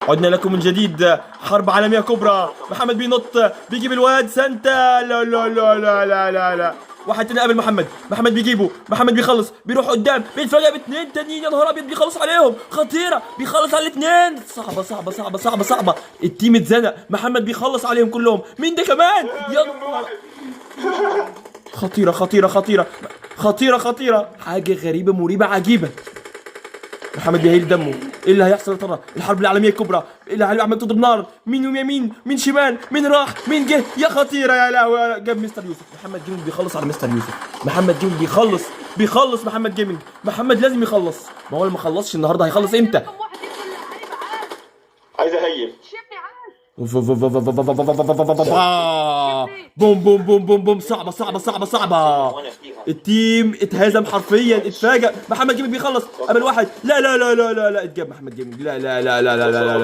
عدنا لكم من جديد. حرب عالمية كبرى. محمد بينط، بيجيب الواد سانتا. لا لا لا لا لا لا لا. واحد تاني قبل محمد. محمد بيجيبه، محمد بيخلص، بيروح قدام، بيتفاجئ باتنين تانيين. يا نهار ابيض، بيخلص عليهم. خطيرة، بيخلص على الاتنين. صعبة صعبة صعبة صعبة صعبة. التيم اتزنق، محمد بيخلص عليهم كلهم. مين ده كمان؟ يا نهار. خطيرة خطيرة خطيرة خطيرة خطيرة. حاجة غريبة مريبة عجيبة. محمد بيهيل دمه. ايه اللي هيحصل يا ترى؟ الحرب العالميه الكبرى. ايه اللي عمال تضرب نار؟ مين يمين، مين شمال، مين راح، مين جه؟ يا خطيره يا لهوي. جاب مستر يوسف. محمد جيمنج بيخلص على مستر يوسف. محمد جيمنج بيخلص محمد جيمنج. محمد لازم يخلص. ما هو اللي ما خلصش النهارده هيخلص امتى؟ رقم واحد يقتل اللعيبة عاد. عايز اهيل. شبني عاد. بوم بوم بوم بوم بوم. صعبة صعبة صعبة صعبة. وانا فيها. التيم اتهزم حرفيا، اتفاجئ. محمد جيمنج بيخلص قبل واحد. لا لا لا لا لا لا. اتجاب محمد جيمنج. لا لا لا لا لا لا لا.